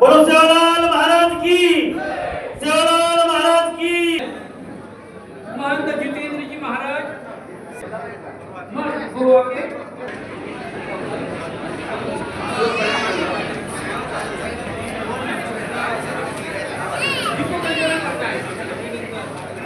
बोलो सेवालाल महाराज की, सेवालाल महाराज की। महंत जितेंद्र जी महाराज मत हो आगे।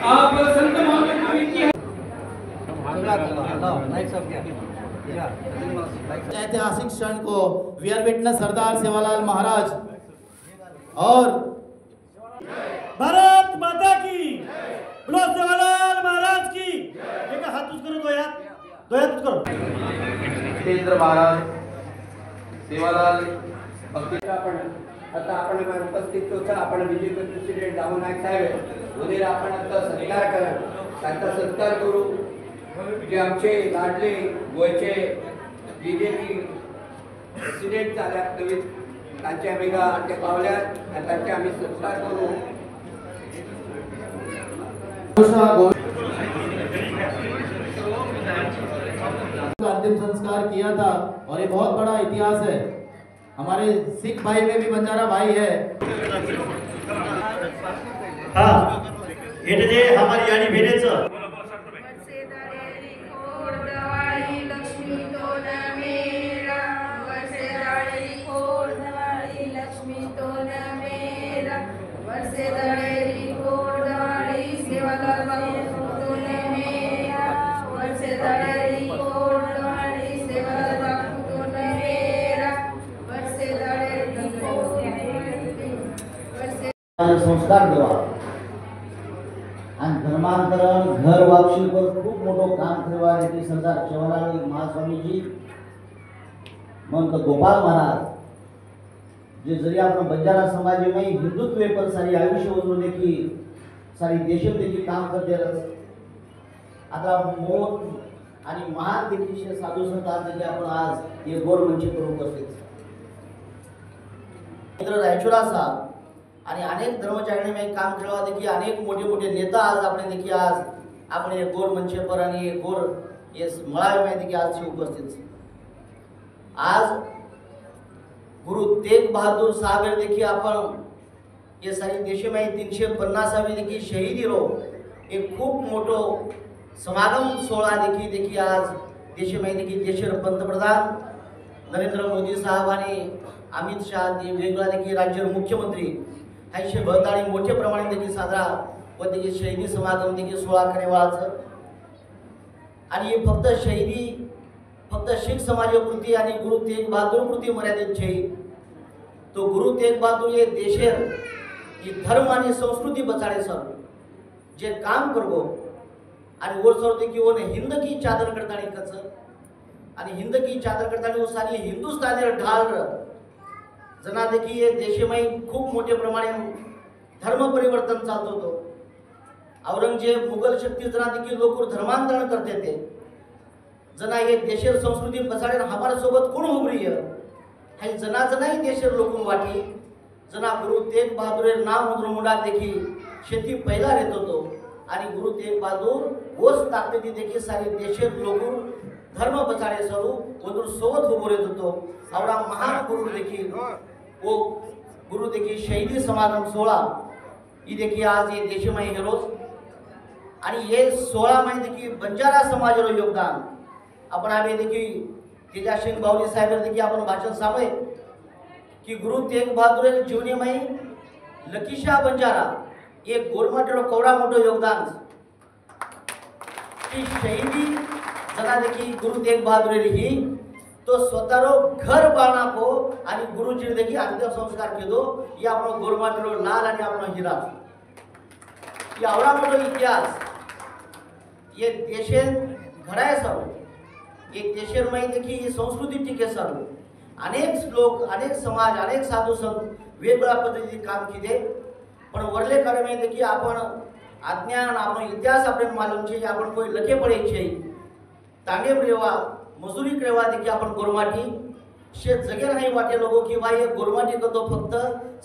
आप संत महोदय की ऐतिहासिक क्षण को वी आर विटनेस सरदार सेवालाल महाराज और भारत माता की, बोलो सेवालाल महाराज की। एक हाथ उच करो, दो हाथ उच करो। जितेंद्र महाराज सेवालाल भक्ती आता आपण उपस्थित होता आपण बीजेपी प्रेसिडेंट दामू नाईक साहेब उद्या आपण आता सत्कार करा त्यांचा सत्कार करू जे आमचे लाडले गोयचे बीजेपी प्रेसिडेंट झाल्या त्यांचे आम्ही ते पावल्यात त्यांचे आम्ही सत्कार करू। अंतिम संस्कार किया था और ये बहुत बड़ा इतिहास है। हमारे सिख भाई में भी बंजारा भाई है। हाँ हे जे हमारी यानी भेटेचं संस्कार देवा आणि धर्मांतरण घर वापसी पर खूप मोठं काम करवा रेती सरदार सेवालाल महास्वामीजी महंत गोपाल महाराज जे जरी आपण बंजारा समाज में हिंदुत्व पर सारी आयुष्य वजून देखी सारी देश देखी काम करते आता मोठ आणि महान देखील साधू संत आज आपण आज हे गोड मंच पर उपस्थित रायचुरा साहब आणि अनेक धर्मचारिणी में काम केला देखील अनेक मोठे मोठे नेता आज आपण देखील आज आपण हे गोड मंच पर आणि गोड ये मळावे में देखील आज उपस्थित आज गुरु तेग बहादुर साहब देखील आपण ये सारी देश में 350वी देखील शहीदी रो एक खूप मोठो समागम सोहळा देखील आज देश में देखील देशर पंतप्रधान नरेंद्र मोदी साहब आणि अमित शाह वेगवेगळ्या देखील राज्य मुख्यमंत्री ऐसे भरताळी मोठ्या प्रमाणात देखील साजरा व देखील शहीदी समागम देखील सोहळा करेवाळाचं आणि फक्त शहीदी फक्त शीख समाजापुरती आणि गुरु तेग बहादूर पुरती मर्यादित छे तो गुरु तेग बहादूर ये देशेर ये धर्म आणि संस्कृती बचाडे सर जे काम करगो आणि वो सर देखील वो हिंद की चादर करतानी कच आणि हिंद की चादर करतानी वो सारी हिंदुस्तानी ढाल जना देखील ये देश में खूप मोठे प्रमाणे धर्म परिवर्तन चालतो तो औरंगजेब मुघल शक्ती जना देखील लोक धर्मांतरण करते थे जना ये देशेर संस्कृती बसाडे हमारे सोबत कोण उभरी है जना जना ही देशेर लोकून वाटी जना गुरु तेग बहादूर नाम मुद्रा देखील शेती पहिला रहत होतो आणि गुरु तेग बहादूर वोच ताकदी देखील सारे देशेर लोकून धर्म बचाडे सरू वदूर सोबत उभो रहत होतो आवडा महान गुरु देखील वो गुरु देखील शहीदी समागम सोहळा ही देखील आज ये देश में हेरोज आणि ये सोहळा में देखील बंजारा समाजाला योगदान आपण आम्ही देखील तेजासिंग बावली साहेब देखील आपण भाषण सामे कि गुरु तेग बहादुर जीवनी में लकीशा बंजारा एक गोरमाटेलो कवडा मोठो योगदान की शहीदी जना देखील गुरु तेग बहादुर ही तो स्वतःरो घर बाळना को आणि गुरुजी देखील अंतिम संस्कार केलो ये आपण गोरमाटेलो लाल आणि आपण हिरा ये आवडा मोठो इतिहास ये देशेन घडाय सर एक देशेर में देखील संस्कृती टिके सर अनेक लोक अनेक समाज अनेक साधू संत वेगवेगळ्या पद्धतीने काम केले पण वरले काळ में देखील आपण अज्ञान आपण इतिहास आपण मालूम छे आपण कोई लखे पड़े छे तांगे रेवा मजुरी करेवा देखील आपण गोरमाटी शे जगे नाही वाटे लोगो की भाई गोरमाटी करतो फक्त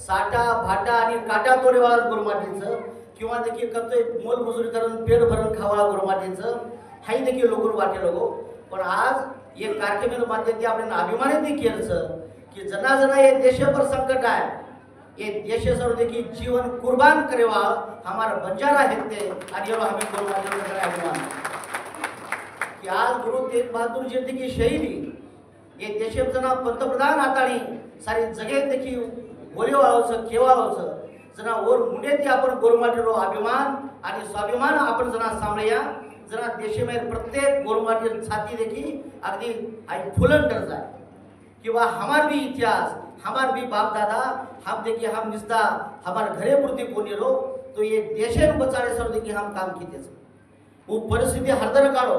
साठा भाटा आणि काटा तोडेवाळा गोरमाटीचं किंवा देखील करतोय मोल मजुरी करून पेट भरून खावा गोरमाटीचं हाई देखील लोक वाटे लोगो पण आज ये कार्यक्रम माध्यम आपण अभिमानित देखील की जना जना ये देश पर संकट आहे ये देश सर देखिए जीवन कुर्बान करेवा हमारा बंजारा हेते आणि येरो हमें गोरमाटी रो अभिमान की आज गुरु तेग बहादुर जी देखिए शहीदी ये देशे जना पंतप्रधान आताणी सारी जगे देखिए बोलेवाळोच केवाळोच जना और मुंडे ती आपण गोरमाटी रो अभिमान आणि स्वाभिमान आपण जना सांभळया जना देशे में प्रत्येक गोरमाटी छाती देखी अगदी आई फुलन डर जाए कि वह हमार भी इतिहास हमार भी बाप दादा हम देखिए हम निस्ता हमारे घरे पुरती कोणी रो तो ये देशे बचाड़े सर देखिए हम काम किते वो परिस्थिती हरदर काढो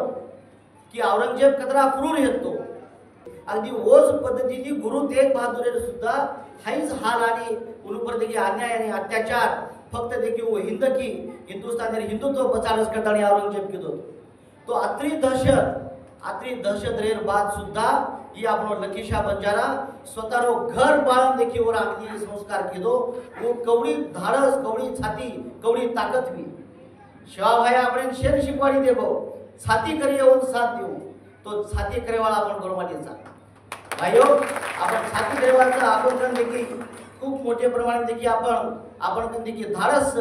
की औरंगजेब कतरा क्रूर येतो अगदी ओज पद्धतीने गुरु तेग बहादुर सुद्धा हाईच हाल आणि उनपर देखिए अन्याय आणि अत्याचार फक्त देखिए वो हिंद की हिंदुस्तान हिंदुत्व बचाड़स करतानी औरंगजेब किदो तो अत्री दहशत रेर बाद सुद्धा ये आपण लकीशा बंजारा स्वतः रो घर बाळन देखिए और अगदी संस्कार किदो वो कवडी धाडस कवडी छाती कवडी ताकद भी शिवा भाई आपण शेर शिकवाडी देगो छाती करी येऊन साथ देऊ तो छाती करेवाळा आपण गोरमाटीचा भाईओ आपण छाती करेवाळाचा आपण पण देखील खूप मोठे प्रमाणात देखील आपण पण देखील धाडस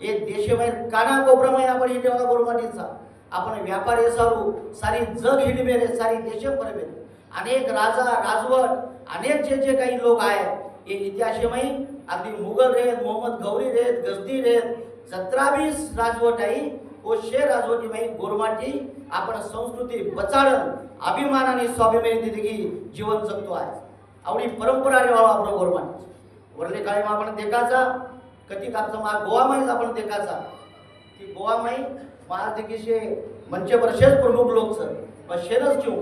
ये देशबाहेर काना कोपरामध्ये आपण हिंडवा गोरमाटीचा आपण व्यापारी सारू सारी जग हिंडमेरे सारी देश परमेरे अनेक राजा राजवट अनेक जे काही लोक आहेत ये इतिहासमय अगदी मुघल रेत मोहम्मद गौरी रेत गजनी रेत 17-20 राजवट आहे वो शे राजवटी में गोरमाटी आपण संस्कृती बचाडन अभिमान आणि स्वाभिमानी देखील जीवन जगतो आहे आवडी परंपरा रेवाळा आपण गोरमाटी वरले काळी आपण देखाचा कधी कापचा मा गोवा माहीत आपण देखाचा की गोवा माहीत महाराज देखिए मंच पर शेष प्रमुख लोग सर बस शेरस क्यों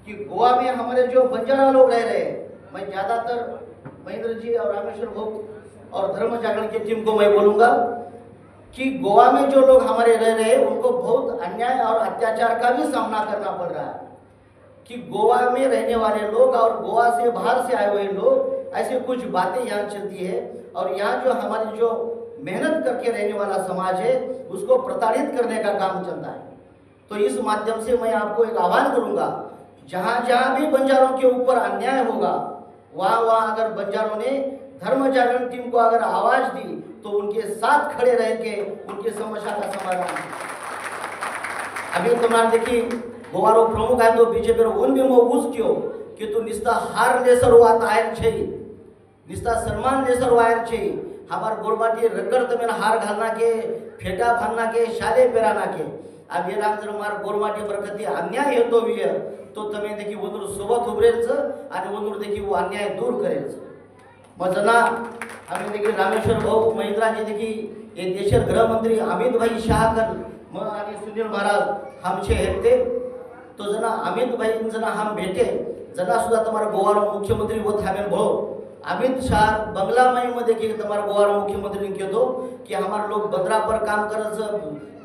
कि गोवा में हमारे जो बंजारा लोग रह रहे हैं मैं ज्यादातर महेंद्र जी और रामेश्वर भाऊ और धर्म जागरण की टीम को मैं बोलूंगा कि गोवा में जो लोग हमारे रह रहे हैं उनको बहुत अन्याय और अत्याचार का भी सामना करना पड़ रहा है कि गोवा में रहने वाले लोग और गोवा से बाहर से आए हुए लोग ऐसे कुछ बातें यहाँ चलती है और यहाँ जो हमारी जो मेहनत करके रहने वाला समाज है उसको प्रताड़ित करने का काम चलता है। तो इस माध्यम से मैं आपको एक आह्वान करूंगा, जहाँ जहाँ भी बंजारों के ऊपर अन्याय होगा वहाँ अगर बंजारों ने धर्म जागरण टीम को अगर आवाज दी तो उनके साथ खड़े रह के उनकी समस्या का समाधान। अभी तुम्हारा देखिए गोवारो प्रमुख आहे तो बीजेपी उन भी मौजूद क्यों कि तू निस्ता हार लेसर वात आयर छे निस्ता सम्मान लेसर वायर छे हमार गोरमाटी रगड़ तमें हार घालना के फेटा फालना के शाले पेराना के अब ये राम जर मार गोरमाटी पर कधी अन्याय हेतो विय तो तमें देखी वंदूर सोबत उभरेच आणि वंदूर देखी वो अन्याय दूर करेच मजना आम्ही देखील रामेश्वर भाऊ महिंद्राजी देखी ये देशर गृह मंत्री अमित भाई शाहकन म आणि सुनील महाराज हमचे हेते तो जना अमित भाई जना हम भेटे जना सुद्धा तुम्हारा गोवारो मुख्यमंत्री वो थामेल भो अमित शाह बंगला माई मध्ये की तुम्हारा गोवारो मुख्यमंत्री कहतो कि हमारे लोग बंदरा पर काम करच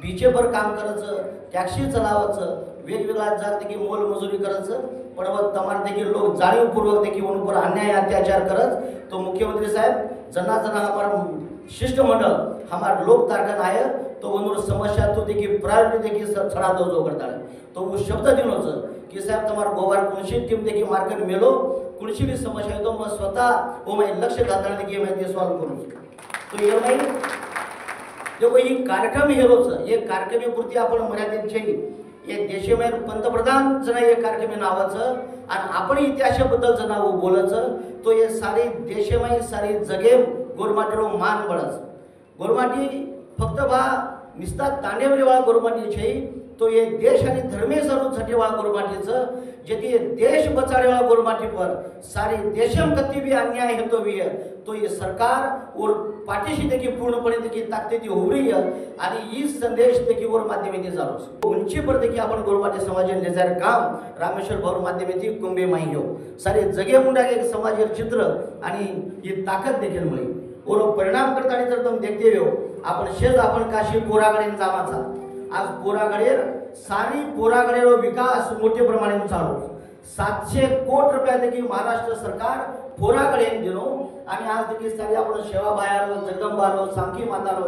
बीचे पर काम करच टॅक्सी चलावच वेगवेगळ्या जात देखील मोल मजुरी करच पण तमार देखील लोग जाणीवपूर्वक देखील उन पर अन्याय अत्याचार करच तो मुख्यमंत्री साहेब जना हमारा शिष्टमंडल हमारे लोग तारकन आए तो उन समस्या तो देखिए प्रायोरिटी देखिए छड़ा दो जो करता है तो वो शब्द दिनों कि साहब तुम्हारा गोवार कुणशी टीम देखिए मार्केट मेलो कुणशी भी समस्या है तो मैं स्वतः वो मैं लक्ष्य घालना देखिए मैं ते सॉल्व करूँ तो ये नहीं देखो ये कार्यक्रम हेरोच ये कार्यक्रमापुरती आपण मर्यादित छे ये देशमेर पंतप्रधान जना ये कार्यक्रम नावाचं आणि आपण इतिहासाबद्दल जना वो बोलायचं तो ये सारी देशमय सारी जगे गोरमाटीरो मान बळच गोरमाटी फक्त बा निस्ता तांडेवलीवाळा गोरमाटी छे तो ये देश आणि धर्मे सरू छटेवाळा गोरमाटीचं जेती देश बचाडेवाळा गोरमाटी पर सारी देशम कती भी अन्याय हेतो विय तो ये सरकार और पाठीशी देखील पूर्णपणे देखील ताकदीती होरी आणि ई संदेश देखील वर माध्यमेती जालोस उंची पर देखील आपण गोरमाटी समाजाने लेजार काम रामेश्वर भाऊ माध्यमेती कुंभे माहियो सारे जगे मुंडा एक समाज चित्र आणि ही ताकद देखील मिळी और परिणाम करताना जर तुम देखते हो आपण शेज आपण काशी पोरागडे जामाचा आज पोरागडेर सारी पोरागडेरो विकास मोठे प्रमाणात चालू 700 कोटी रुपया देखील महाराष्ट्र सरकार पोरागडे दिलो आणि आज देखील सारी आपण सेवा बायारो जगदंबारो सांकी मातारो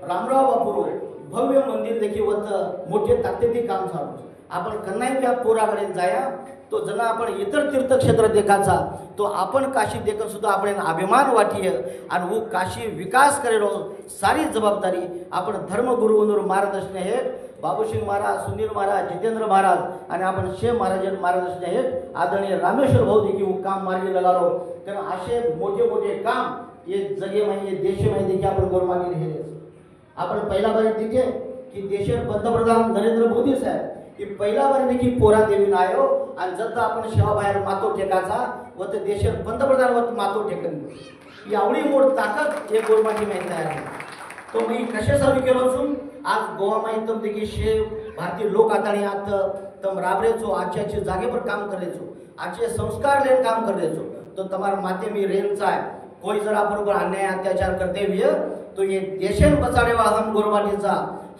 रामराव बापूरो भव्य मंदिर देखील होतं, मोठे ताकदीचे काम चालू. आपण कन्नाईच्या पोराकडे जाया तो जना आपण इतर तीर्थक्षेत्र देखाचा तो आपण काशी देखत सुद्धा आपण अभिमान वाटीय आणि वो काशी विकास करेलो सारी जबाबदारी आपण धर्मगुरु मार्गदर्शन हे बाबूसिंग महाराज, सुनील महाराज, जितेंद्र महाराज आणि आपण शेख महाराज मार्गदर्शन हे आदरणीय रामेश्वर भाऊ देखील काम मार्गी लगारो. कारण असे मोठे मोठे काम ये जगे माहिती देश माहिती देखील आपण गोरमानी हे आपण पहिला बारी दिखे की देशात पंतप्रधान नरेंद्र मोदी साहेब की पहिला बारी देखील पोरा देवीन आयो आणि जत आपण शेवा बाहेर मातो टेकाचा व ते देशात पंतप्रधान व मातो टेकन एवढी मोठी ताकद एक गोरमाची माहिती आहे. तो मी कशासाठी केलो असून आज गोवा माहिती तम देखील शे भारतीय लोक आता आत तम राबरेचो आजच्या जागेवर काम करायचो आजचे संस्कार लेन काम करायचो तो तुम्हारा माते मी रेलचा आहे. कोई जर आपण ऊपर अन्याय अत्याचार करते हुए तो ये देशन बचाने वाला हम गोरमाटीचा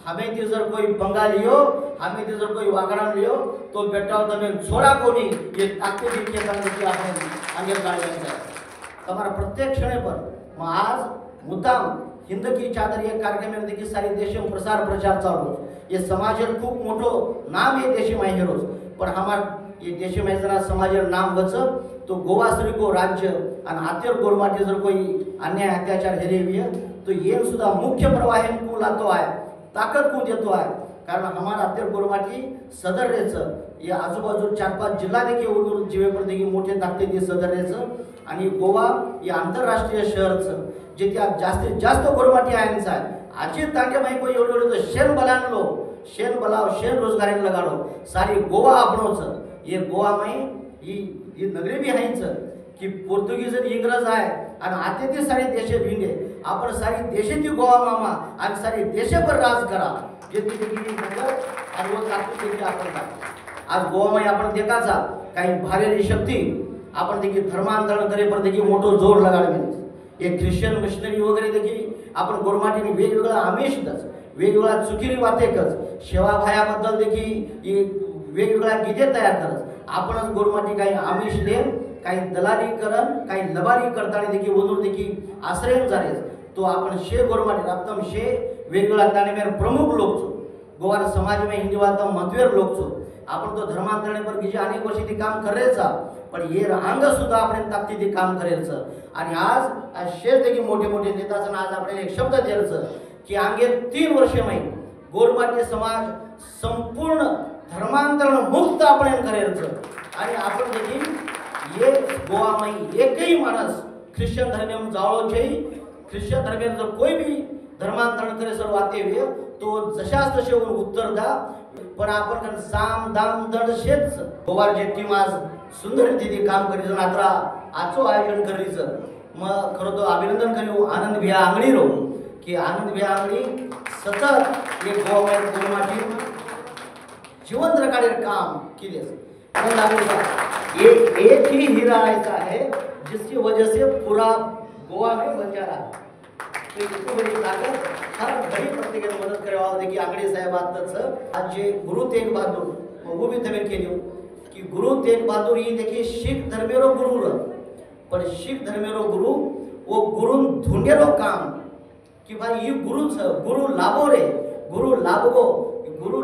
हमें ती जर कोई बंगाली हो हमें ती जर कोई वागड़ान लियो तो बेटा तमें छोड़ा कोनी ये ताकत दिखे करने की आपण अंगीकार करायचा तुम्हारा प्रत्येक क्षण पर मग आज मुद्दाम हिंद की चादर ये कार्यक्रम में देखिए सारी देश में प्रसार प्रचार चालू ये समाज खूब मोटो नाम ये देश में हेरोज पण हमार ये देश में जरा समाज नाम बच तो गोवा श्री को राज्य आणि आत्यर गोरमाटी जर कोई अन्याय अत्याचार हेरे हुए तो ये सुद्धा मुख्य प्रवाह को लातो आहे ताकद को देतो आहे. कारण हमारा आत्यर गोरमाटी सदर रेचं या आजूबाजू 4-5 जिल्हा देखील उडून जीवेपर देखील मोठे ताकदीचे सदर रेचं आणि गोवा या आंतरराष्ट्रीय शहरचं जे त्या जास्तीत जास्त गोरमाटी आहेंचा आहे. आजची तांडे माही कोई एवढं तो शेन बलानलो शेन बलाव शेन रोजगारी लगाडो सारी गोवा आपणोच ये गोवा माही ही नगरी बी आहेच की पोर्तुगीज आणि इंग्रज आहे आणि आता ती सारी देशे भिंगे आपण सारी देशाची गोवा मामा आणि सारी देशावर राज करा जे ती देखील आणि वो ताकद देखील आपण आज गोवा माही आपण देखाचा काही भारी शक्ती आपण देखील धर्मांतरण करे पर देखील मोठो जोर लगाडवे एक ख्रिश्चन मिशनरी वगैरे देखील आपण गोरमाटीने वेगवेगळा आमिषच वेगवेगळा चुकीरी वातेकच शेवा भायाबद्दल देखील वेगवेगळ्या गीते तयार करत आपणच गोरमाटी काही आमिष लेन काही दलालीकरण काही लबारी करताना देखील वधूर देखील आश्रय झाले तो आपण शे गोरमाटी राप्तम शे वेगवेगळ्या ताणे में प्रमुख लोक छो गोवा समाज में हिंदुवातम महत्वेर लोक छो आपण तो धर्मांतरणे पर गिजे अनेक वर्षी ते काम करायचा पण ये अंग सुद्धा आपण ताकदीने काम करायचं आणि आज शेष देखील मोठे मोठे नेताचं आज आपण एक शब्द द्यायचं की आगे 3 वर्ष में गोरमाटी समाज संपूर्ण धर्मांतरण मुक्त आपण करायचं आणि आपण देखील ये गोवा में एकही माणस ख्रिश्चन धर्म जावळो छे ख्रिश्चन धर्म जर कोई भी धर्मांतरण करे सर वाते हुए तो जशास तसे उत्तर दा पण आपण साम दाम दंड शेच गोवा जे टीम आज सुंदर रीतीने काम करीच नात्रा आजो आयोजन करीच मग खरं तो अभिनंदन करू आनंद भिया आंगणी रो की आनंद भिया आंगणी सतत ये गोवा में गोरमाटी जिवंत रखाडे काम किले ये एक ही हीरा ऐसा है जिसकी वजह से पूरा गोवा में बचा रहा तो इतनी बड़ी ताकत हर घड़ी प्रत्येक मदत करे वाला देखिए आंगड़ी साहेब आज जे गुरु तेग बहादुर वो भी तमें केली कि गुरु तेग बहादुर ये देखिए शीख धर्मेरो गुरु र पण शीख धर्मेरो गुरु वो गुरु ढूंढेरो काम कि भाई ये गुरु लाभो रे गुरु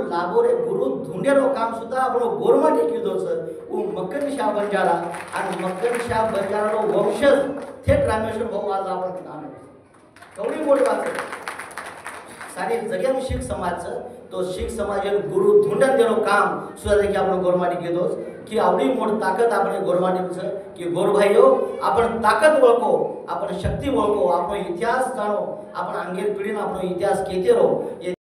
लाभो रे गुरु ढूंढेरो काम सुद्धा आपण गोरमाटी कीधो छ वो मक्कन शाह बंजारा आणि मक्कन शाह बंजारानो वंशज थेट रामेश्वर भाऊ आज आपण काम कवडी मोठी बात आहे सारे जगेम शीख समाजचं तो शीख समाज गुरु ढूंढन देणं काम सुद्धा देखील आपण गोरमाटी घेतोच की आवडी मोठी ताकद आपण गोरमाटीचं की गोरभाईयो आपण ताकद ओळखो आपण शक्ती ओळखो आपण इतिहास जाणो आपण अंगेर पिढीनं आपण इतिहास केते रो